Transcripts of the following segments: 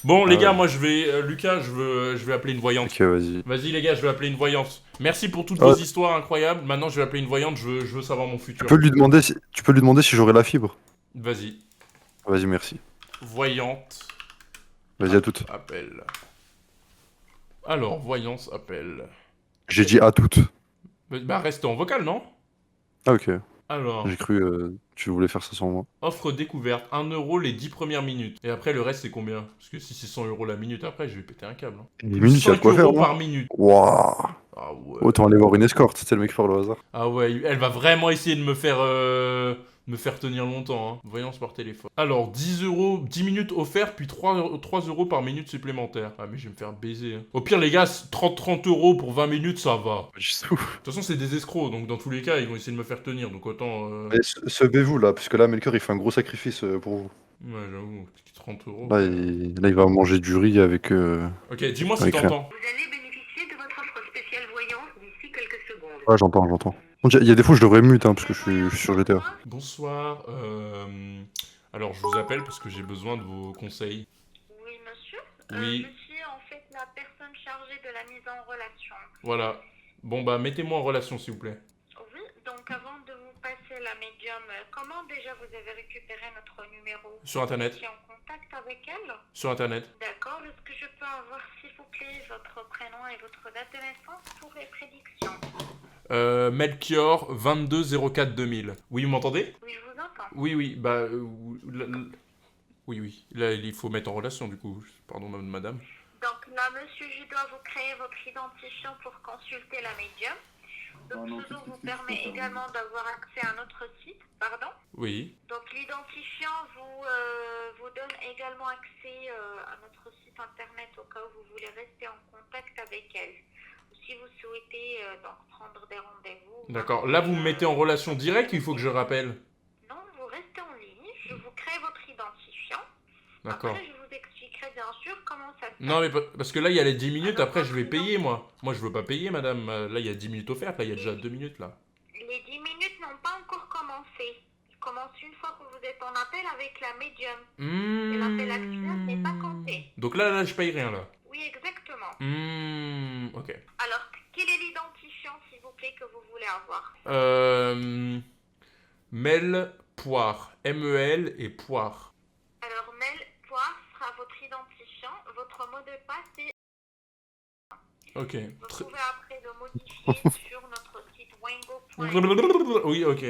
Bon, les Ah gars, ouais. moi je vais. Lucas, je vais appeler une voyante. Ok, vas-y. Vas-y, les gars, je vais appeler une voyante. Merci pour toutes vos Ah, histoires incroyables. Maintenant, je vais appeler une voyante, je veux savoir mon tu futur. peux lui demander tu peux lui demander si j'aurai la fibre. Vas-y. Vas-y, merci. Voyante. Vas-y, à toute. Appel. Alors, voyance, appel. J'ai dit à toute. Bah, reste en vocal, non? Ah, ok. J'ai Alors, cru tu voulais faire ça sans moi. offre découverte, 1 € les 10 premières minutes. Et après, le reste, c'est combien? Parce que si c'est 100 € la minute, après, je vais péter un câble. Hein. Les Plus minutes, y a de 5 quoi faire, euros non? par minute. Waouh. Ah ouais. Autant aller voir une escorte, c'était le mec par le hasard. Ah ouais, elle va vraiment essayer de me faire tenir longtemps. Hein. Voyance par téléphone. Alors, 10 €, 10 minutes offertes, puis 3 € par minute supplémentaire. Ah mais je vais me faire baiser. Hein. Au pire, les gars, 30 € pour 20 minutes, ça va. Pas du tout. De toute façon, c'est des escrocs, donc dans tous les cas, ils vont essayer de me faire tenir. Donc autant... Mais sauvez-vous là, puisque là, Melker il fait un gros sacrifice pour vous. Ouais, j'avoue, 30 € Là, quand même. là, il va manger du riz Ok, dis-moi si avec rien. t'entends. Vous allez bénéficier de votre offre spéciale voyance d'ici quelques secondes. Ouais, j'entends, j'entends. Il y a des fois, je devrais mute, hein, parce que je suis sur GTA. Bonsoir, alors je vous appelle parce que j'ai besoin de vos conseils. Oui, monsieur. Oui. Je suis en fait la personne chargée de la mise en relation. Voilà. Bon bah, mettez-moi en relation s'il vous plaît. Oui, donc avant de vous passer la médium, comment déjà vous avez récupéré notre numéro? Sur internet. Vous étiez en contact avec elle? Sur internet. D'accord, est-ce que je peux avoir s'il vous plaît votre prénom et votre date de naissance pour les prédictions? Melchior 2204 2000. Oui, vous m'entendez? Oui, je vous entends. Oui, oui, bah. Oui, oui. Là, il faut mettre en relation du coup. Pardon, madame. Donc là, monsieur, je dois vous créer votre identifiant pour consulter la médium. Le pseudo vous permet également d'avoir accès à notre site, pardon. Oui. Donc l'identifiant vous donne également accès à notre site internet au cas où vous voulez rester en contact avec elle. Ou si vous souhaitez donc prendre des rendez-vous. D'accord. Là, vous me mettez en relation directe ou il faut que je rappelle? Non, vous restez en ligne, je vous crée votre identifiant. D'accord. Après, je vous expliquerai bien sûr comment ça se passe. Non, mais parce que là, il y a les 10 minutes, Alors, après, je vais votre payer, moi. Moi, je veux pas payer, madame. Là, il y a 10 minutes offertes, là, il y a déjà 2 minutes, là. Les 10 minutes n'ont pas encore commencé. Ils commencent une fois que vous êtes en appel avec la médium. Et l'appel actuel n'est pas compté. Donc là, je paye rien, là. Oui, exactement. Ok. Alors, quel est l'identifiant, s'il vous plaît, que vous voulez avoir? Mel Poire. M-E-L et Poire. Alors, Mel Poire sera votre identifiant. Votre mot de passe est... Ok. Vous pouvez après le modifier sur notre site wango.fr. Oui, ok.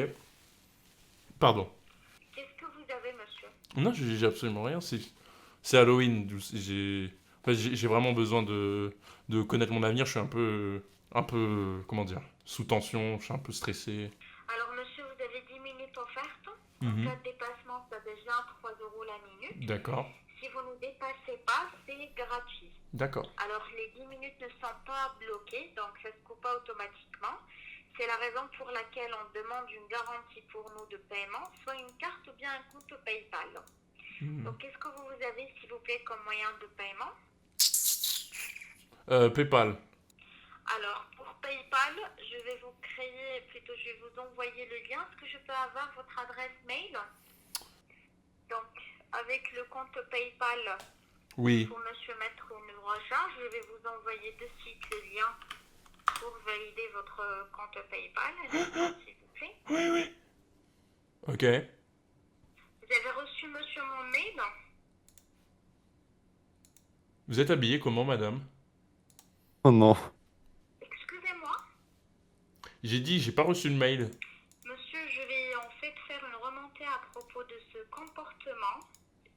Pardon. Qu'est-ce que vous avez, monsieur? Non, j'ai absolument rien. C'est Halloween. J'ai vraiment besoin de connaître mon avenir. Je suis un peu, comment dire, sous tension. Je suis un peu stressé. Alors, monsieur, vous avez 10 minutes offertes. En Mhm. cas de dépassement, ça devient 3 € la minute. D'accord. Si vous ne dépassez pas, c'est gratuit. D'accord. Alors, les 10 minutes ne sont pas bloquées, donc ça ne se coupe pas automatiquement. C'est la raison pour laquelle on demande une garantie pour nous de paiement, soit une carte ou bien un compte PayPal. Donc, qu'est-ce que vous avez, s'il vous plaît, comme moyen de paiement? PayPal. Alors, pour PayPal, je vais vous créer, plutôt je vais vous envoyer le lien. Est-ce que je peux avoir votre adresse mail? Donc, avec le compte PayPal, Oui. pour monsieur mettre une recharge, je vais vous envoyer de suite le lien pour valider votre compte PayPal. S'il vous plaît. Oui, oui. Ok. Vous avez reçu, monsieur, mon mail? Vous êtes habillé comment, madame? Oh non. Excusez-moi. J'ai dit, j'ai pas reçu le mail. Monsieur, je vais en fait faire une remontée à propos de ce comportement.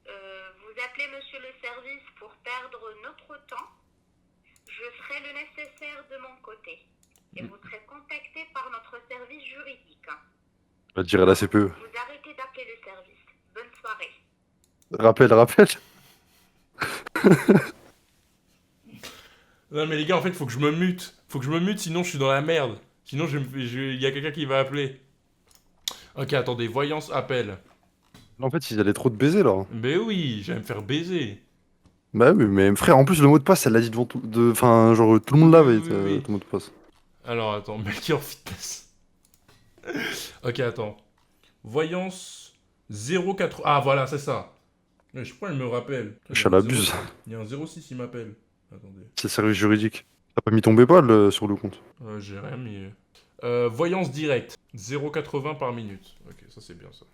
Vous appelez monsieur le service pour perdre notre temps. Je ferai le nécessaire de mon côté. Et vous serez contacté par notre service juridique. On va dire à la CPE. Vous arrêtez d'appeler le service. Bonne soirée. Rappelle. Non, mais les gars, en fait, faut que je me mute. Faut que je me mute, sinon je suis dans la merde. Sinon, il y a quelqu'un qui va appeler. Ok, attendez, voyance, appel. En fait, ils allaient trop te baiser là. Mais oui, j'allais me faire baiser. Bah oui, mais frère, en plus, le mot de passe, elle l'a dit devant tout. Enfin, genre, tout le monde l'avait, Oui. ton mot de passe. Alors, attends, Melchior Fitness. Ok, attends. Voyance 04... Ah, voilà, c'est ça. Mais je crois qu'il me rappelle. Attends, Je l'abuse. Il y a un 06, il m'appelle. Attendez. C'est le service juridique. T'as pas mis ton sur le compte. J'ai rien mis. Voyance directe. 0,80 par minute. Ok, ça c'est bien ça.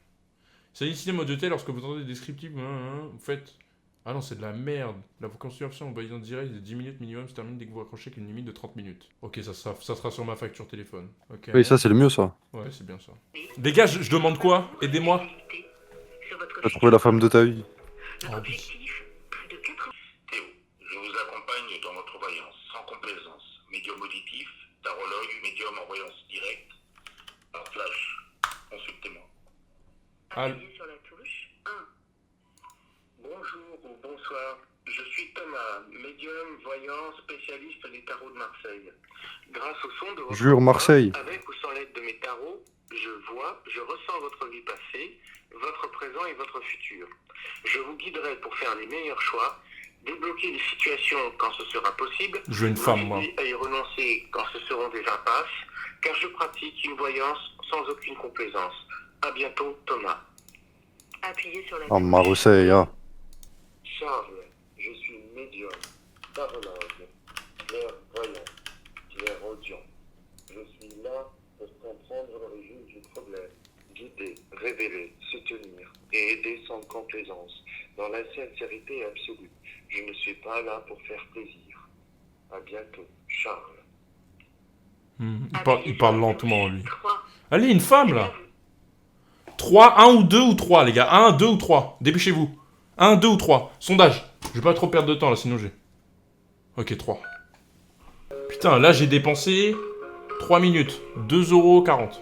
Sollicitez mode de thé lorsque vous entendez des descriptifs. Vous faites. Ah non, c'est de la merde. La consultation en voyance directe de 10 minutes minimum se termine dès que vous raccrochez avec une limite de 30 minutes. Ok, ça sera sur ma facture téléphone. Ok. Oui, ça, c'est le mieux, ça. Ouais, c'est bien ça. Les gars, je demande quoi? Aidez-moi. T'as trouvé la femme de ta vie. Oh, oui. Théo, je vous accompagne dans votre voyance, sans complaisance. Médium auditif, tarologue, médium en voyance directe, par flash. Consultez-moi. Appuyez sur la touche 1. Bonjour ou bonsoir, je suis Thomas, médium, voyant, spécialiste des tarots de Marseille. Grâce au son de votre Jure, voix, Marseille. avec ou sans l'aide de mes tarots, je vois, je ressens votre vie passée, votre présent et votre futur. Je vous guiderai pour faire les meilleurs choix, débloquer les situations quand ce sera possible, Je veux une femme, moi. vous aider à y renoncer quand ce seront des impasses, car je pratique une voyance sans aucune complaisance. À bientôt, Thomas. Appuyez sur la Ah, touche Marseille, ah. Charles, je suis médium, tarologue, clairvoyant, clairaudient. Je suis là pour comprendre l'origine du problème, guider, révéler, soutenir et aider sans complaisance, dans la sincérité absolue. Je ne suis pas là pour faire plaisir. À bientôt, Charles. Il parle lentement, lui. 3. Allez, une femme, là. 3, 1 ou 2 ou 3, les gars. 1, 2 ou 3. Dépêchez-vous. 1, 2 ou 3. Sondage. Je vais pas trop perdre de temps, là, sinon j'ai... Ok, 3. Putain, là, j'ai dépensé 3 minutes. 2,40 €.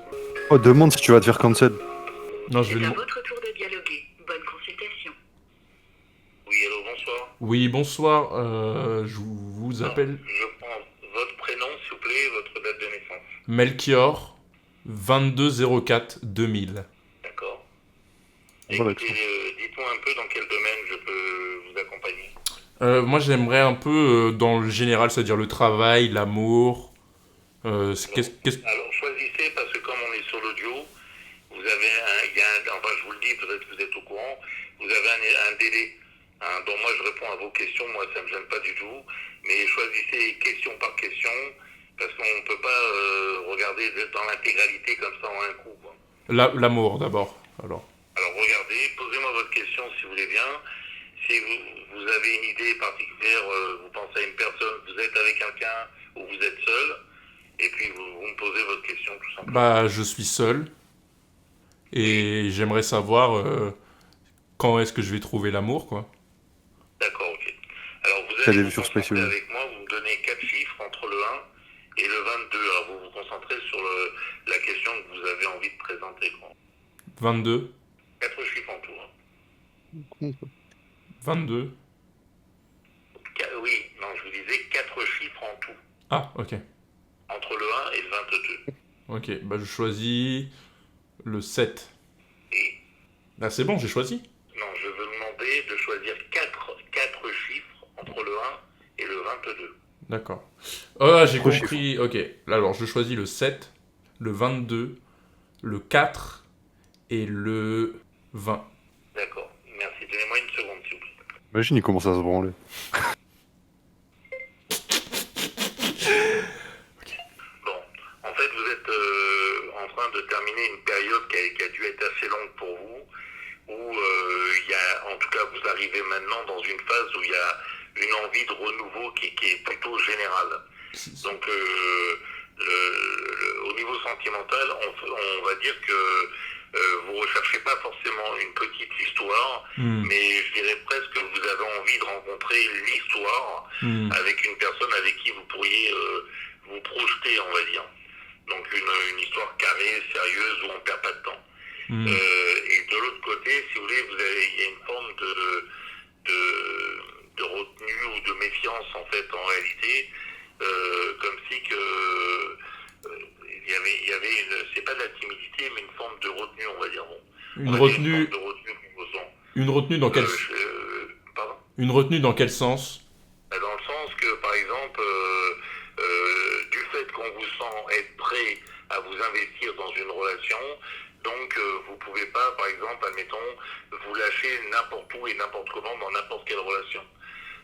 Oh, demande si tu vas te faire cancel. Non, je C'est vais à le... votre tour de dialoguer. Bonne consultation. Oui, allô, bonsoir. Oui, bonsoir. Je vous appelle Je prends votre prénom, s'il vous plaît, et votre date de naissance. Melchior 2204-2000. D'accord. Voilà, Écoutez, dites-moi un peu dans quel domaine je peux vous accompagner. Moi, j'aimerais un peu dans le général, c'est-à-dire le travail, l'amour. Alors, choisissez, parce que comme on est sur l'audio, vous avez enfin, je vous le dis, peut-être que vous êtes au courant, vous avez un délai. Hein, donc moi, je réponds à vos questions, moi, ça ne me gêne pas du tout. Mais choisissez question par question, parce qu'on ne peut pas regarder dans l'intégralité comme ça en un coup, quoi. L'amour, d'abord. Alors. Alors regardez, posez-moi votre question si vous voulez bien. Si vous avez une idée particulière, vous pensez à une personne, vous êtes avec quelqu'un ou vous êtes seul, et puis vous me posez votre question tout simplement. Bah, je suis seul. Et j'aimerais savoir quand est-ce que je vais trouver l'amour, quoi. D'accord, ok. Alors vous T'as allez des vous vues sur concentrer spéciaux. avec moi, vous me donnez 4 chiffres entre le 1 et le 22. Alors vous vous concentrez sur la question que vous avez envie de présenter, quoi. 22. 4 chiffres en tout. Hein. 22. Oui, non, je vous disais 4 chiffres en tout. Ah, ok. Entre le 1 et le 22. Ok, bah je choisis le 7. Et Ah, c'est bon, j'ai choisi. non, je veux demander de choisir 4 chiffres entre le 1 et le 22. D'accord. Ah, j'ai Trois compris. Ok, alors je choisis le 7, le 22, le 4 et le 20. D'accord, merci. Donnez-moi une seconde, s'il vous plaît. Imagine, il commence à se branler. Bon, en fait, vous êtes en train de terminer une période qui a dû être assez longue pour vous, où il y a, en tout cas, vous arrivez maintenant dans une phase où il y a une envie de renouveau qui est plutôt générale. Donc, au niveau sentimental, on va dire que vous recherchez pas forcément une petite histoire, mais je dirais presque que vous avez envie de rencontrer l'histoire avec une personne avec qui vous pourriez vous projeter, on va dire. Donc une histoire carrée, sérieuse, où on ne perd pas de temps. Et de l'autre côté, si vous voulez, il y a une forme de retenue ou de méfiance, en fait, en réalité, comme si que il y avait c'est pas de la timidité, mais une forme de retenue, on va dire. Bon. Une retenue. Une forme de retenue qu'on ressent. Une retenue dans quel Pardon ? Une retenue dans quel sens? Dans le sens que, par exemple, du fait qu'on vous sent être prêt à vous investir dans une relation, donc vous pouvez pas, par exemple, admettons, vous lâcher n'importe où et n'importe comment dans n'importe quelle relation.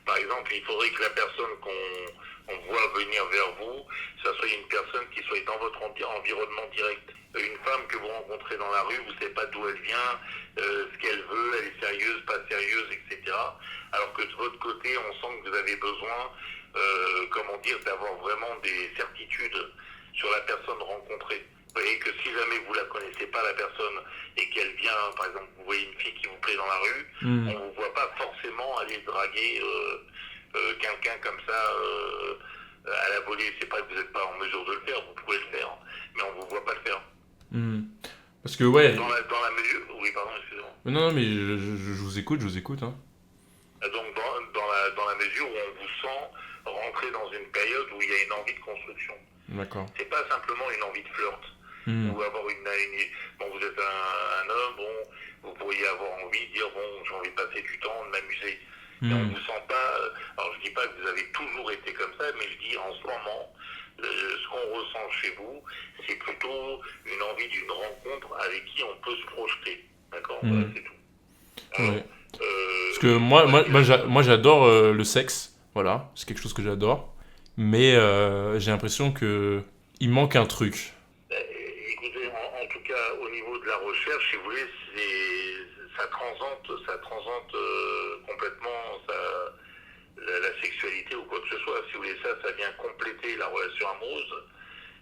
Par exemple, il faudrait que la personne qu'on voit venir vers vous, ça soit une personne qui soit dans votre environnement direct. Une femme que vous rencontrez dans la rue, vous ne savez pas d'où elle vient, ce qu'elle veut, elle est sérieuse, pas sérieuse, etc. Alors que de votre côté, on sent que vous avez besoin, d'avoir vraiment des certitudes sur la personne rencontrée. Vous voyez que si jamais vous la connaissez pas, la personne, et qu'elle vient, par exemple, vous voyez une fille qui vous plaît dans la rue, on ne vous voit pas forcément aller draguer quelqu'un comme ça à la volée. C'est pas que vous n'êtes pas en mesure de le faire, vous pouvez le faire, mais on ne vous voit pas le faire. Parce que ouais... Dans la mesure... Oui, pardon, excusez-moi. Non, mais je vous écoute, hein. Donc dans la mesure où on vous sent rentrer dans une période où il y a une envie de construction. D'accord. C'est pas simplement une envie de flirt. Ou avoir bon, vous êtes un homme, bon, vous pourriez avoir envie de dire, bon, j'ai envie de passer du temps, de m'amuser. Et on vous sent pas, alors je dis pas que vous avez toujours été comme ça, mais je dis en ce moment, ce qu'on ressent chez vous, c'est plutôt une envie d'une rencontre avec qui on peut se projeter. D'accord, voilà, c'est tout. Alors, ouais. Parce que moi j'adore le sexe, voilà, c'est quelque chose que j'adore, mais j'ai l'impression que il manque un truc. Écoutez, en tout cas, au niveau de la recherche, si vous voulez, ça transcende complètement la sexualité ou quoi que ce soit. Si vous voulez, ça vient compléter la relation amoureuse.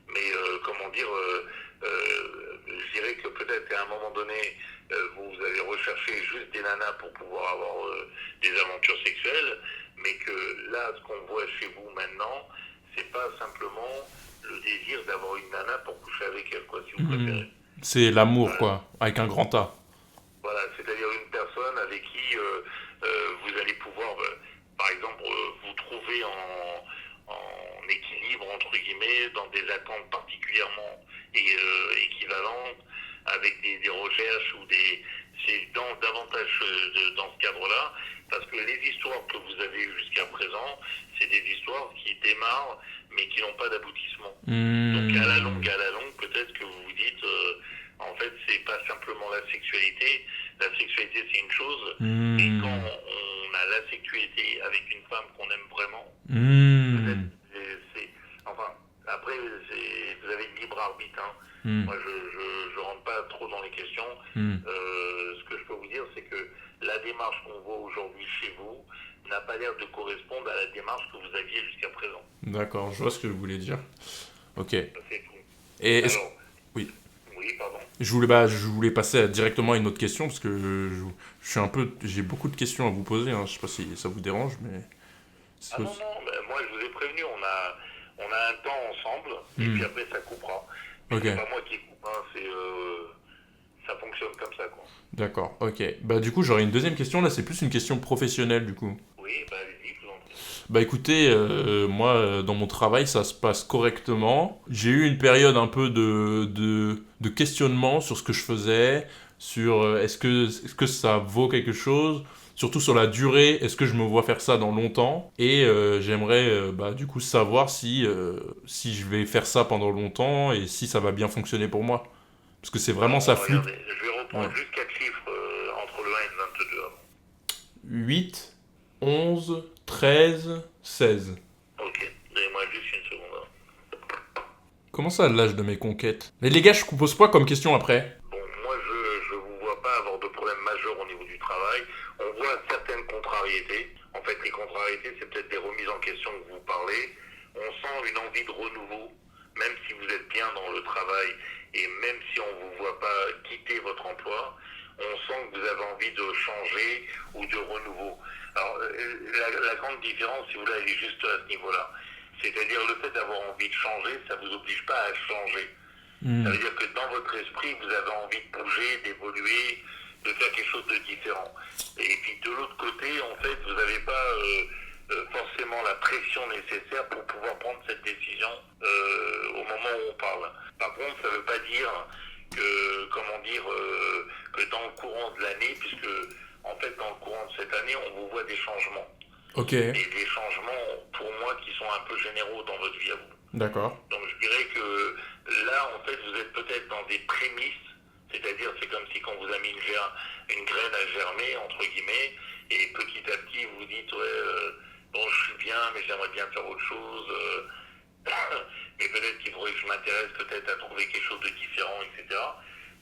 Mais je dirais que peut-être qu'à un moment donné, vous avez recherché juste des nanas pour pouvoir avoir des aventures sexuelles, mais que là, ce qu'on voit chez vous maintenant, c'est pas simplement le désir d'avoir une nana pour coucher avec elle, quoi, si vous préférez. C'est l'amour, quoi, avec un grand A. Voilà, c'est-à-dire une personne avec qui vous allez pouvoir, par exemple, vous trouver en équilibre, entre guillemets, dans des attentes particulièrement équivalentes, avec des recherches ou c'est davantage dans ce cadre-là, parce que les histoires que vous avez eues jusqu'à présent, c'est des histoires qui démarrent, mais qui n'ont pas d'aboutissement. Donc à la longue, peut-être que vous vous dites, en fait, c'est pas simplement la sexualité. La sexualité, c'est une chose, et quand on a la sexualité avec une femme qu'on aime vraiment, peut-être enfin, après, vous avez le libre arbitre. Moi, je rentre pas trop dans les questions. Ce que je peux vous dire, c'est que la démarche qu'on voit aujourd'hui chez vous n'a pas l'air de correspondre à la démarche que vous aviez jusqu'à présent. D'accord, je vois ce que vous voulez dire. Ok. Ça, c'est tout. Et Alors, oui. Oui, pardon. Je voulais passer directement à une autre question, parce que j'ai beaucoup de questions à vous poser, hein. Je sais pas si ça vous dérange, mais... Non, moi je vous ai prévenu, on a un temps ensemble, et puis après ça coupera. Mais c'est pas moi qui coupe, ça fonctionne comme ça, quoi. D'accord, ok. Bah du coup, j'aurais une deuxième question, là c'est plus une question professionnelle, du coup. Oui, bah allez-y, je vous en prie. Bah écoutez, moi, dans mon travail, ça se passe correctement. J'ai eu une période un peu de questionnement sur ce que je faisais, sur est-ce que ça vaut quelque chose, surtout sur la durée, est-ce que je me vois faire ça dans longtemps, et j'aimerais du coup savoir si je vais faire ça pendant longtemps et si ça va bien fonctionner pour moi. Parce que c'est vraiment ça fluctue. Je vais reprendre juste 4 chiffres entre le 1 et le 22 avant. 8, 11, 13, 16. Ok, donnez-moi juste une seconde. Comment ça, l'âge de mes conquêtes? Mais les gars, je vous pose quoi comme question après? Bon, moi je vous vois pas avoir de problème majeur au niveau du travail. On voit certaines contrariétés. En fait, les contrariétés, c'est peut-être des remises en question que vous parlez. On sent une envie de renouveau, même si vous êtes bien dans le travail et même si on ne vous voit pas quitter votre emploi, on sent que vous avez envie de changer ou de renouveau. Alors, la grande différence, si vous voulez, elle est juste à ce niveau-là. C'est-à-dire le fait d'avoir envie de changer, ça ne vous oblige pas à changer. Ça veut dire que dans votre esprit, vous avez envie de bouger, d'évoluer, de faire quelque chose de différent. Et puis de l'autre côté, en fait, vous n'avez pas forcément la pression nécessaire pour pouvoir prendre cette décision au moment où on parle. Par contre, ça ne veut pas dire que, que dans le courant de l'année, puisque en fait dans le courant de cette année, on vous voit des changements. Ok. Et des changements, pour moi, qui sont un peu généraux dans votre vie à vous. D'accord. Donc je dirais que là, en fait, vous êtes peut-être dans des prémices, C'est-à-dire, c'est comme si quand vous avez mis une graine à germer, entre guillemets, et petit à petit, vous vous dites, ouais, bon, je suis bien, mais j'aimerais bien faire autre chose. Mais peut-être qu'il faudrait que je m'intéresse peut-être à trouver quelque chose de différent, etc.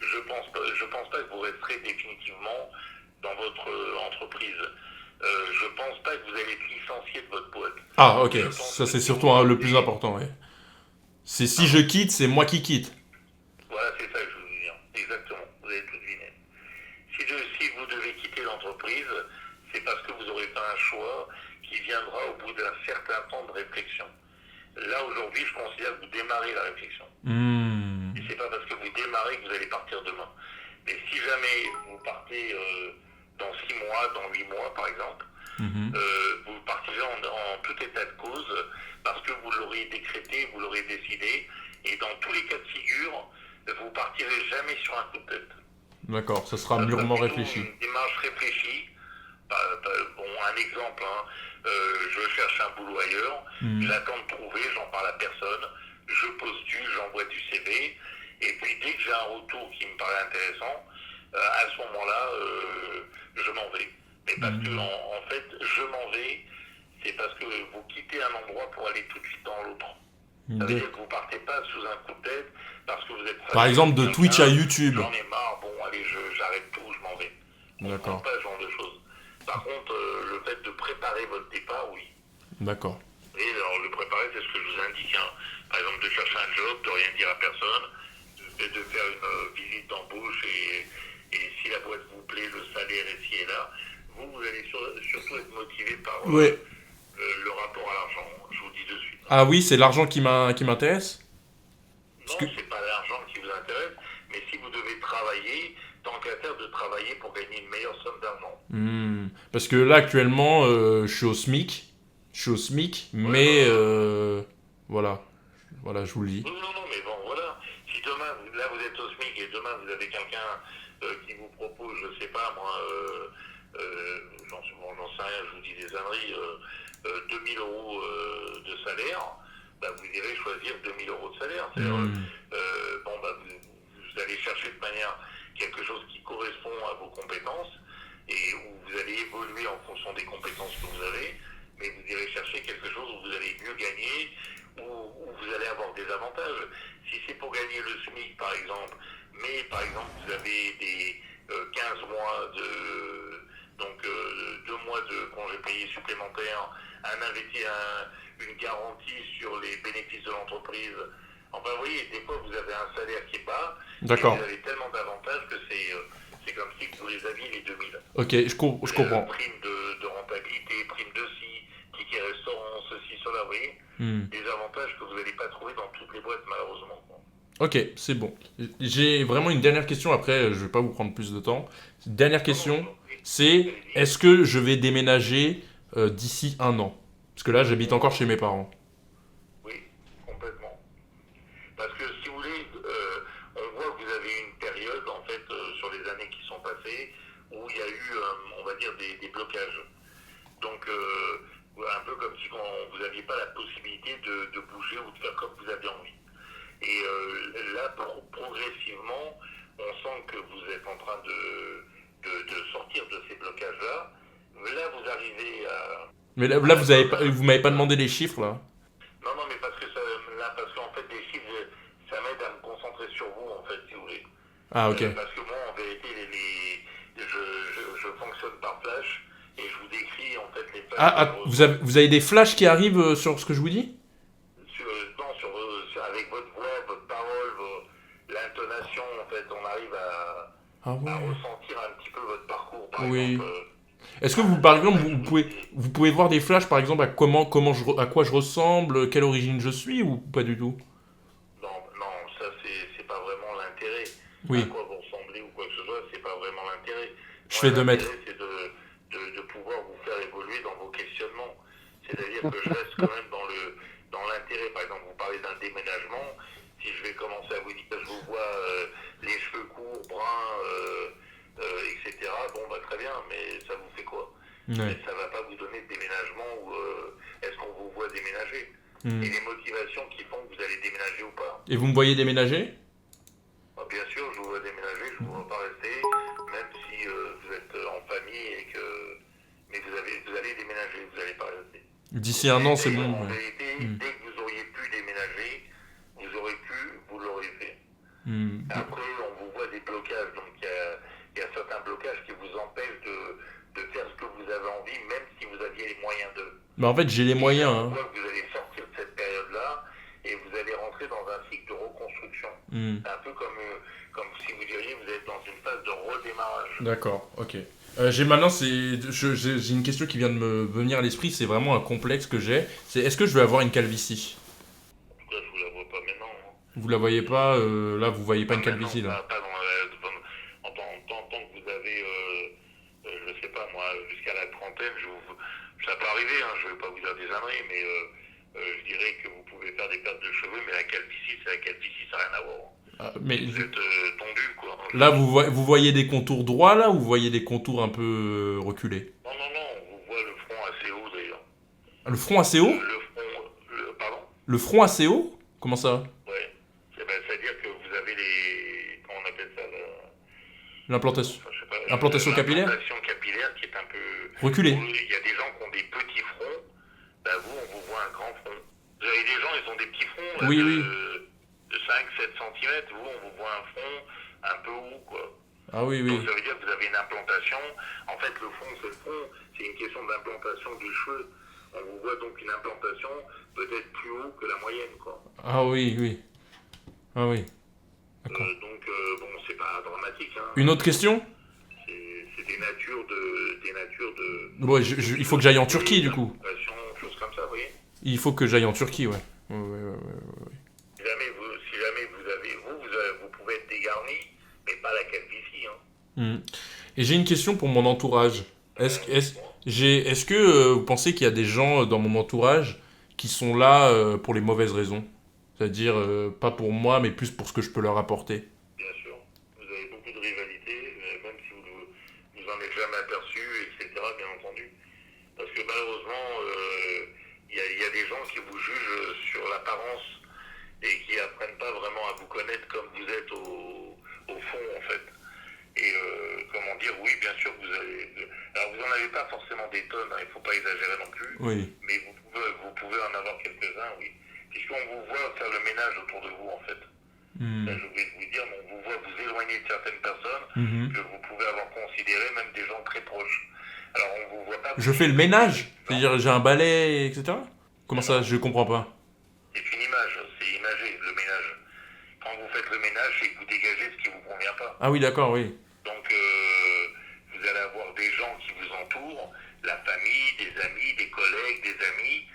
Je pense pas que vous resterez définitivement dans votre entreprise. Je pense pas que vous allez être licencié de votre boîte. Ah, ok, ça c'est surtout le plus important, ouais. C'est si je quitte, c'est moi qui quitte. Voilà, c'est ça que je veux dire. Exactement, vous avez tout deviné. Si vous devez quitter l'entreprise, c'est parce que vous aurez fait un choix qui viendra au bout d'un certain temps de réflexion. Là, aujourd'hui, je considère que vous démarrez la réflexion. Et c'est pas parce que vous démarrez que vous allez partir demain. Mais si jamais vous partez dans 6 mois, dans 8 mois, par exemple, vous partirez en tout état de cause parce que vous l'aurez décrété, vous l'aurez décidé. Et dans tous les cas de figure, vous partirez jamais sur un coup de tête. D'accord, ça sera mûrement réfléchi. Une démarche réfléchie. Bon, un exemple, hein, je cherche un boulot ailleurs, j'attends de trouver, j'en parle à personne, je postule, j'envoie du CV, et puis dès que j'ai un retour qui me paraît intéressant, à ce moment-là, je m'en vais. Mais parce que, en fait, je m'en vais, c'est parce que vous quittez un endroit pour aller tout de suite dans l'autre. Ça veut dire que vous partez pas sous un coup de tête parce que vous êtes... Par exemple, de Twitch à YouTube. J'en ai marre, bon, allez, j'arrête tout, je m'en vais. D'accord. Pas ce genre de choses. Par contre, le fait de préparer votre départ, oui. D'accord. Et alors, le préparer, c'est ce que je vous indique. Hein. Par exemple, de chercher un job, de rien dire à personne, de faire une visite d'embauche et si la boîte vous plaît, le salaire est ci et là, vous allez surtout être motivé par le rapport à l'argent. Je vous dis de suite. Ah oui, c'est l'argent qui m'intéresse? Non, c'est pas l'argent qui vous intéresse, mais si vous devez travailler, tant qu'à faire de travailler pour gagner une meilleure somme d'argent. Parce que là, actuellement, je suis au SMIC. Mais voilà. Voilà, je vous le dis. Non, mais bon, voilà. Si demain, là, vous êtes au SMIC et demain, vous avez quelqu'un qui vous propose, je sais pas, moi, j'en sais rien, je vous dis des âneries, 2000 euros de salaire, bah, vous irez choisir 2000 euros de salaire. C'est-à-dire, vous allez chercher de manière quelque chose qui correspond à vos compétences et où vous allez évoluer en fonction des compétences que vous avez, mais vous irez chercher quelque chose où vous allez mieux gagner, où vous allez avoir des avantages. Si c'est pour gagner le SMIC, par exemple, mais par exemple vous avez des 15 mois donc 2 mois de congés payés supplémentaires, une garantie sur les bénéfices de l'entreprise. Enfin, vous voyez, des fois, vous avez un salaire qui est bas, D'accord. et vous avez tellement d'avantages que c'est comme si vous les aviez les 2000. Ok, je comprends. Prime de rentabilité, prime de ci, ticket restaurant, ceci, cela, vous voyez. Des avantages que vous n'allez pas trouver dans toutes les boîtes, malheureusement. Ok, c'est bon. J'ai vraiment une dernière question, après, je vais pas vous prendre plus de temps. Dernière question, c'est est-ce que je vais déménager d'ici 1 an? Parce que là, j'habite encore chez mes parents. Oui, complètement. Parce que si vous voulez, on voit que vous avez eu une période, en fait, sur les années qui sont passées, où il y a eu, on va dire, des blocages. Donc, un peu comme si vous n'aviez pas la possibilité de bouger ou de faire comme vous aviez envie. Et là, progressivement, on sent que vous êtes en train de sortir de ces blocages-là. Là, vous arrivez à... Mais là vous m'avez pas demandé les chiffres, là? Non, mais parce qu'en fait, les chiffres, ça m'aide à me concentrer sur vous, en fait, si vous voulez. Ah, ok. Parce que moi, en vérité, je fonctionne par flash et je vous décris, en fait, les flashs. Vous avez des flashs qui arrivent sur ce que je vous dis? Avec votre voix, votre parole, l'intonation, en fait, on arrive à ressentir un petit peu votre parcours, par exemple. Est-ce que vous, par exemple, vous pouvez voir des flashs, par exemple, à quoi je ressemble, quelle origine je suis, ou pas du tout? Non, ça, c'est pas vraiment l'intérêt. Oui. À quoi vous ressemblez ou quoi que ce soit, c'est pas vraiment l'intérêt. Je fais 2 mètres. L'intérêt, c'est de pouvoir vous faire évoluer dans vos questionnements. C'est-à-dire que je reste quand même dans l'intérêt. Par exemple, vous parlez d'un déménagement. Si je vais commencer à vous dire, je vous vois les cheveux courts, bruns, etc. Bon, bah très bien, mais ça vous fait quoi? Mais ça va pas vous donner de déménagement ou est-ce qu'on vous voit déménager? Et les motivations qui font que vous allez déménager ou pas? Et vous me voyez déménager? Bien sûr, je vous vois déménager, je ne vous vois pas rester, même si vous êtes en famille et que... Mais vous allez déménager, vous n'allez pas rester. D'ici un an, c'est bon. En Ouais. vérité, dès que vous auriez pu déménager, vous l'aurez fait. Après, on vous voit des blocages, donc il y a certains blocages qui vous empêchent de faire ce que vous avez envie, même si vous aviez les moyens de... Bah en fait, j'ai les moyens. On Hein. voit que vous allez sortir de cette période-là et vous allez rentrer dans un cycle de reconstruction. C'est un peu comme si vous diriez vous êtes dans une phase de redémarrage. D'accord, ok. J'ai maintenant, j'ai une question qui vient de me venir à l'esprit, c'est vraiment un complexe que j'ai. C'est est-ce que je vais avoir une calvitie? En tout cas, je vous la vois pas maintenant. Hein. Vous la voyez pas, là, vous voyez pas une calvitie, là? Pas en tant que vous avez, je sais pas moi, jusqu'à la trentaine, ça peut arriver, hein, je vais pas vous dire des âneries, mais je dirais que vous pouvez faire des pertes de cheveux, mais la calvitie, c'est la calvitie, ça n'a rien à voir. Ah, mais Vous êtes tondu, quoi. là, vous voyez des contours droits, là, ou vous voyez des contours un peu reculés? Non, on vous voit le front assez haut, d'ailleurs. Le front assez haut? Pardon? Le front assez haut? Comment ça? Ouais. C'est-à-dire que vous avez comment on appelle ça, L'implantation. enfin, je sais pas, Implantation capillaire? l'implantation capillaire qui est un peu... Reculée. Il y a des gens qui ont des petits fronts, bah vous, on vous voit un grand front. Vous avez des gens, ils ont des petits fronts là, Oui, de, oui. de 5-7 cm, vous, on vous voit un front un peu haut, quoi. Ah oui, oui. Donc ça veut dire que vous avez une implantation. En fait, le front, c'est une question d'implantation du cheveu. On vous voit donc une implantation peut-être plus haut que la moyenne, quoi. Ah oui, oui. Ah oui. D'accord. Bon, c'est pas dramatique, hein. Une autre question? C'est des natures de... Ouais, il faut que j'aille en Turquie, du coup. Choses comme ça, vous voyez. Il faut que j'aille en Turquie, ouais. Ouais. Si jamais vous pouvez être dégarni, mais pas la calvitie, hein. Et j'ai une question pour mon entourage. Est-ce que vous pensez qu'il y a des gens dans mon entourage qui sont là pour les mauvaises raisons? C'est-à-dire, pas pour moi, mais plus pour ce que je peux leur apporter. Bien sûr. Vous avez beaucoup de rivalité, même si vous en êtes jamais aperçu, etc., bien entendu. Parce que malheureusement, il y a des gens qui vous jugent sur l'apparence et qui apprennent pas vraiment à vous connaître comme vous êtes au fond, en fait. Et comment dire, oui, bien sûr, alors vous n'en avez pas forcément des tonnes, hein, il ne faut pas exagérer non plus. Oui. Mais vous pouvez en avoir quelques-uns, oui. Puisqu'on vous voit faire le ménage autour de vous, en fait. Là, je vais vous dire, on vous voit vous éloigner de certaines personnes que vous pouvez avoir considérées, même des gens très proches. Alors, on vous voit pas... Je fais le ménage? C'est-à-dire, j'ai un balai, etc. Comment ça? Je comprends pas. C'est une image, c'est imagé, le ménage. Quand vous faites le ménage, c'est que vous dégagez ce qui ne vous convient pas. Ah oui, d'accord, oui. Donc, vous allez avoir des gens qui vous entourent, la famille, des amis, des collègues, des amis,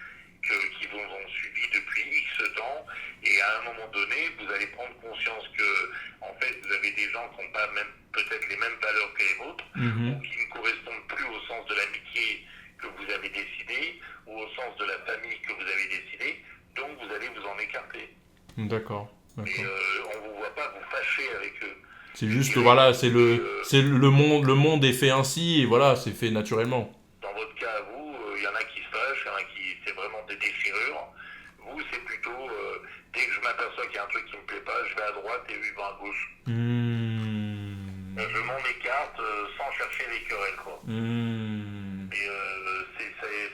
qui vous ont suivi depuis X temps, et à un moment donné, vous allez prendre conscience que, en fait, vous avez des gens qui n'ont pas peut-être les mêmes valeurs que les vôtres, ou qui ne correspondent plus au sens de l'amitié que vous avez décidé, ou au sens de la famille que vous avez décidé, donc vous allez vous en écarter. D'accord. Mais on ne vous voit pas vous fâcher avec eux. C'est juste, voilà, le monde est fait ainsi, et voilà, c'est fait naturellement. Dans votre cas à vous, il y en a qui se fâchent, il y en a qui c'est vraiment des déchirures. Vous, c'est plutôt, dès que je m'aperçois qu'il y a un truc qui me plaît pas, je vais à droite et lui va à gauche. Je m'en écarte sans chercher les querelles, quoi. Et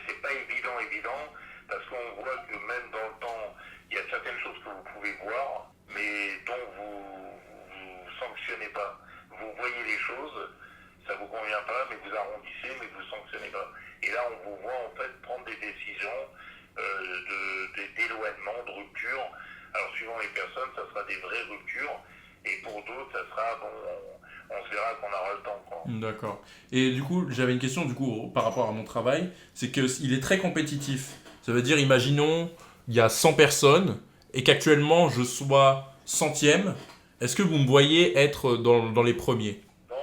c'est pas évident, parce qu'on voit que même dans le temps, il y a certaines choses que vous pouvez voir, mais dont vous sanctionnez pas. Vous voyez les choses, ça vous convient pas, mais vous arrondissez, mais vous sanctionnez pas. Et là, on vous voit en fait prendre des décisions d'éloignement, de rupture. Alors, suivant les personnes, ça sera des vraies ruptures, et pour d'autres, ça sera, bon, on se verra qu'on aura le temps, quoi. D'accord. Et du coup, j'avais une question par rapport à mon travail, c'est qu'il est très compétitif. Ça veut dire, imaginons, il y a 100 personnes, et qu'actuellement, je sois 100e. Est-ce que vous me voyez être dans les premiers? Non,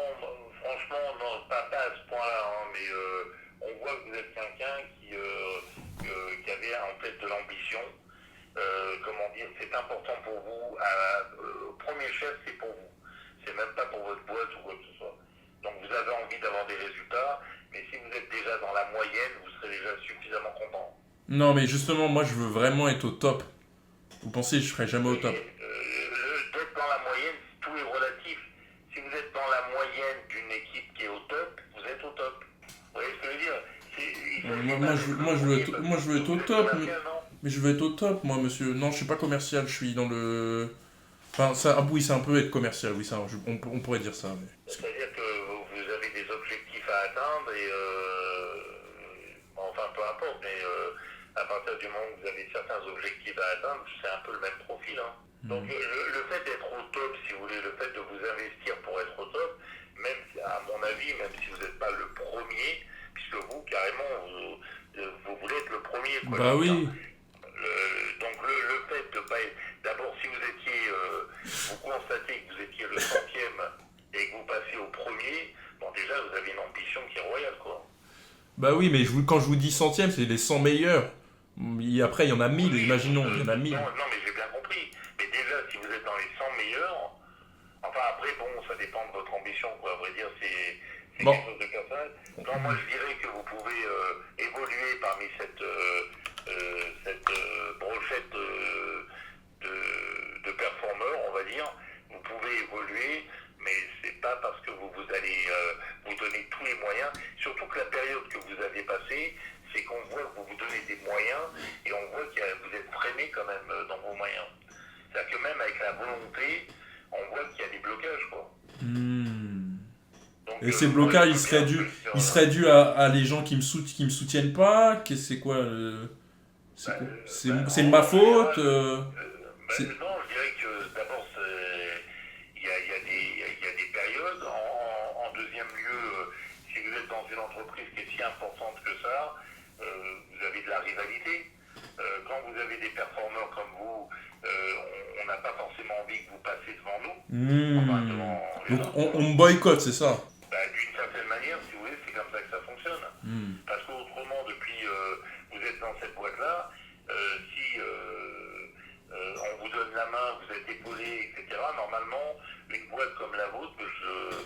franchement, non, pas à ce point-là, hein, mais on voit que vous êtes quelqu'un qui avait en fait de l'ambition. Comment dire, c'est important pour vous. Premier chef, c'est pour vous. C'est même pas pour votre boîte ou quoi que ce soit. Donc vous avez envie d'avoir des résultats, mais si vous êtes déjà dans la moyenne, vous serez déjà suffisamment content. Non, mais justement, moi, je veux vraiment être au top. Vous pensez que je serai jamais au top? D'être dans la moyenne, tout tout est relatif. Si vous êtes dans la moyenne d'une équipe qui est au top, vous êtes au top. Vous voyez ce que je veux dire? Moi, je veux être au top. Mais je veux être au top, moi, monsieur. Non, je suis pas commercial, je suis dans le... Enfin, ça, ah, oui, c'est un peu être commercial, oui, ça, on pourrait dire ça. Mais... C'est-à-dire que vous avez des objectifs à atteindre et... enfin, peu importe, mais à partir du moment où vous avez certains objectifs à atteindre, c'est un peu le même profil. Hein. Donc le fait d'être au top, si vous voulez, le fait de vous investir pour être au top, même à mon avis, même si vous n'êtes pas le premier, puisque vous, carrément, vous voulez être le premier. Quoi, bah oui. Donc le fait de pas être... D'abord, si vous étiez... vous constatez que vous étiez le 100e et que vous passez au premier, bon déjà, vous avez une ambition qui est royale, quoi. Bah oui, mais quand je vous dis 100e, c'est les 100 meilleurs. Et après, il y en a 1000, imaginons, il y en a 1000. Non, mais j'ai bien compris. Mais déjà, si vous êtes dans les 100 meilleurs, enfin après, bon, ça dépend de votre ambition, quoi. À vrai dire, c'est bon. quelque chose de personnel. Donc moi, je dirais que vous pouvez évoluer parmi cette brochette de performeurs, on va dire. Vous pouvez évoluer, mais c'est pas parce que vous allez vous donner tous les moyens. Surtout que la période que vous avez passée, c'est qu'on voit que vous vous donnez des moyens et on voit que vous êtes freiné quand même dans vos moyens. C'est-à-dire que même avec la volonté, on voit qu'il y a des blocages, quoi. Donc, et ces blocages, ils seraient dus à les gens qui me soutiennent pas. C'est quoi c'est de ma faute non, je dirais que d'abord, il y a des périodes. En deuxième lieu, si vous êtes dans une entreprise qui est si importante que ça, vous avez de la rivalité. Quand vous avez des performeurs comme vous, on n'a pas forcément envie que vous passiez devant nous. Enfin, donc on me boycotte, c'est ça? D'une certaine manière, si vous voulez, c'est comme ça que ça fonctionne. Parce qu'autrement, depuis vous êtes dans cette boîte-là, si on vous donne la main, vous êtes épaulé, etc., normalement, une boîte comme la vôtre, je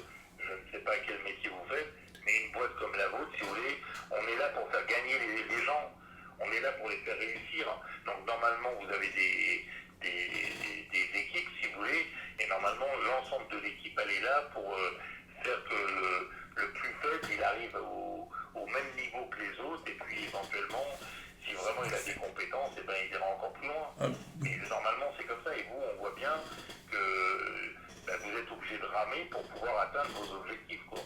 ne sais pas quel métier vous faites, mais une boîte comme la vôtre, si vous voulez, on est là pour faire gagner les gens. On est là pour les faire réussir. Donc normalement, vous avez des équipes, si vous voulez, et normalement, l'ensemble de l'équipe, elle est là pour faire que le plus faible, il arrive au même niveau que les autres, et puis éventuellement, si vraiment il a des compétences, et ben, il ira encore plus loin. Et normalement, c'est comme ça, et vous, on voit bien que vous êtes obligé de ramer pour pouvoir atteindre vos objectifs, quoi.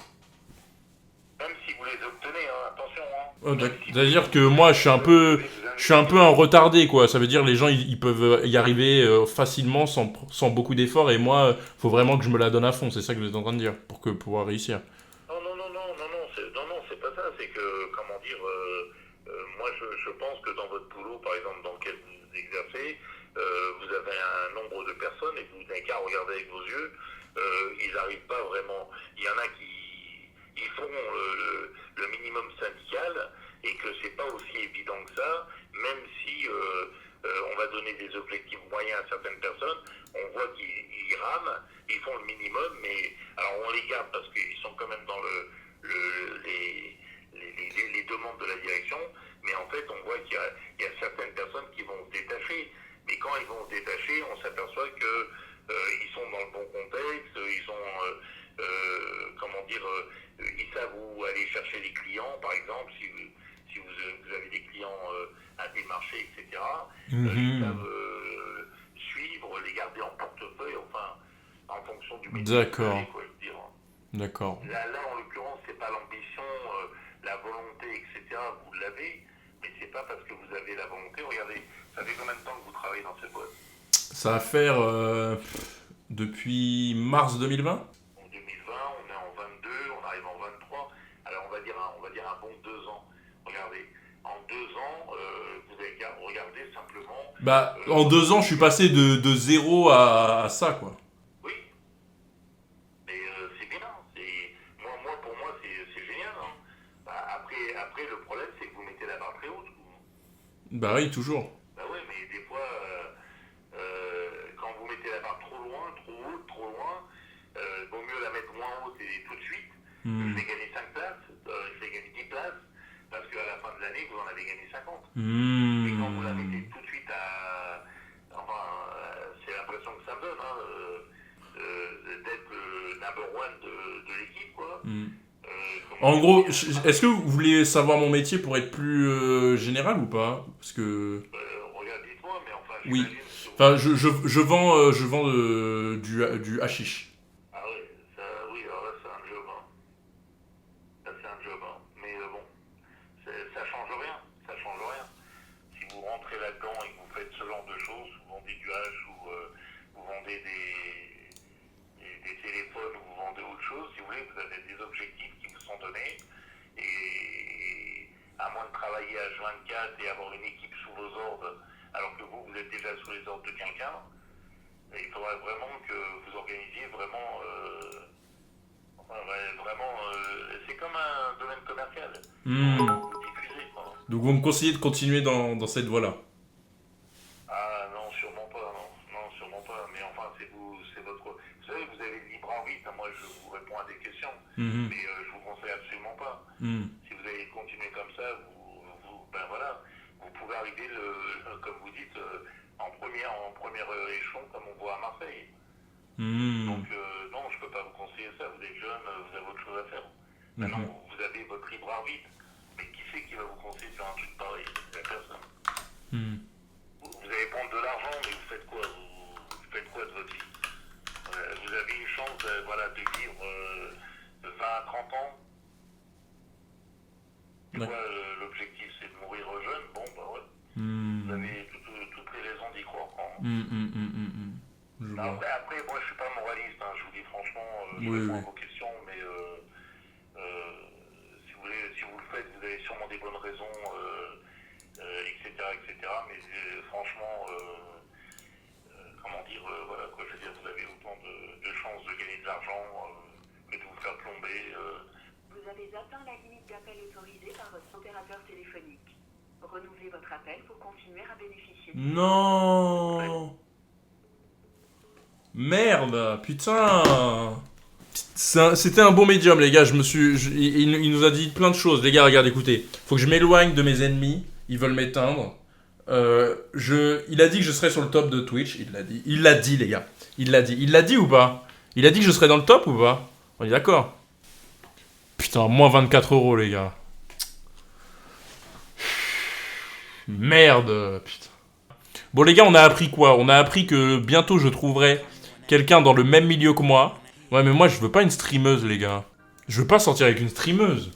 Même si vous les obtenez, hein, attention. Hein. C'est-à-dire que moi, je suis un peu un retardé, quoi. Ça veut dire les gens, ils peuvent y arriver facilement sans beaucoup d'efforts, et moi, faut vraiment que je me la donne à fond. C'est ça que vous êtes en train de dire, pour pouvoir réussir. Non, c'est pas ça. C'est que, comment dire, moi, je pense que dans votre boulot, par exemple, dans lequel vous exercez, vous avez un nombre de personnes et vous n'avez qu'à regarder avec vos yeux. Ils n'arrivent pas vraiment. Il y en a qui ils font le minimum syndical et que c'est pas aussi évident que ça, même si on va donner des objectifs moyens à certaines personnes, on voit qu'ils rament, ils font le minimum, mais alors on les garde parce qu'ils sont quand même dans les demandes de la direction, mais en fait on voit qu'il y a certaines personnes qui vont se détacher, mais quand ils vont se détacher, on s'aperçoit que ils sont dans le bon contexte, ils ont comment dire, ils savent où aller chercher les clients, par exemple, si vous avez des clients à démarcher, etc. Ils savent suivre, les garder en portefeuille, enfin, en fonction du métier. D'accord. Quoi, je veux dire. D'accord. Là, en l'occurrence, c'est pas l'ambition, la volonté, etc. Vous l'avez, mais c'est pas parce que vous avez la volonté. Regardez, ça fait combien de temps que vous travaillez dans cette boîte? Ça va faire depuis mars 2020. En 2020, on est en 22, on arrive en 23. Alors on va dire un bon 2 ans. Regardez, en 2 ans, vous avez regardé simplement. En 2 ans, je suis passé de 0 à ça, quoi. Oui, mais c'est bien. Pour moi, c'est génial. Hein. Après, le problème, c'est que vous mettez la barre très haute. Bah oui, toujours. Bah oui, mais des fois, quand vous mettez la barre trop loin, trop haute, trop loin, vaut mieux la mettre moins haute et tout de suite. Je vais gagner 5 places, je vais gagner 10 places, parce qu'à la fin de l'année, vous en avez gagné 50. Et quand vous la mettez tout de suite à... Enfin, c'est l'impression que ça me donne. Hein, En gros, est-ce que vous voulez savoir mon métier pour être plus général ou pas? Parce que... Regarde, dites-moi, mais enfin... Oui. j'imagine que- Enfin, je vends du hashish. Ah ouais, ça, oui, alors là, c'est un job, hein. Là, c'est un job, hein. Mais bon, ça change rien, ça change rien. Si vous rentrez là-dedans et que vous faites ce genre de choses, vous vendez du hash ou vous vendez des téléphones ou vous vendez autre chose, si vous voulez, vous avez des objectifs qui vous sont donnés. Et à moins de travailler H24 et avoir une équipe sous vos ordres, alors que vous êtes déjà sous les ordres de quelqu'un, il faudrait vraiment que vous organisiez vraiment, c'est comme un domaine commercial. Vous diffusez, quoi. Donc vous me conseillez de continuer dans cette voie-là. Ah non, sûrement pas, non. Non, sûrement pas. Mais enfin, c'est votre... Vous savez, vous avez le libre arbitre. Moi, je vous réponds à des questions. Mais je vous conseille absolument pas. Si vous allez continuer comme ça, ben voilà, vous pouvez arriver, comme vous dites, en premier échelon, comme on voit à Marseille. Donc, non, je peux pas vous conseiller ça. Vous êtes jeune, vous avez autre chose à faire. Maintenant, vous avez votre libre arbitre. Mais qui c'est qui va vous conseiller sur un truc pareil? Il n'y a personne. Vous allez prendre de l'argent, mais vous faites quoi? Vous faites quoi de votre vie? Vous avez une chance de vivre de 20 à 30 ans. C'est quoi l'objectif? C'est de mourir jeune? Bon, bah ouais. Vous avez toutes les raisons d'y croire. Après, moi, je suis pas moraliste. Hein, je vous dis franchement, je réponds à vos questions, mais si vous voulez, si vous le faites, vous avez sûrement des bonnes raisons, etc., etc. Mais franchement, comment dire, voilà quoi. Je veux dire, vous avez autant de chances de gagner de l'argent que de vous faire plomber. Vous avez atteint la limite d'appel autorisée par votre opérateur téléphonique. Renouvelez votre appel pour continuer à bénéficier. Non. Merde, putain. C'était un bon médium, les gars. Il nous a dit plein de choses. Les gars, regardez, écoutez. Faut que je m'éloigne de mes ennemis. Ils veulent m'éteindre. Il a dit que je serais sur le top de Twitch. Il l'a dit. Il l'a dit, les gars. Il l'a dit. Il l'a dit ou pas? Il a dit que je serais dans le top ou pas? On est d'accord. Putain, moins 24 €, les gars. Merde, putain. Bon, les gars, on a appris quoi? On a appris que bientôt je trouverai quelqu'un dans le même milieu que moi. Ouais, mais moi, je veux pas une streameuse, les gars. Je veux pas sortir avec une streameuse.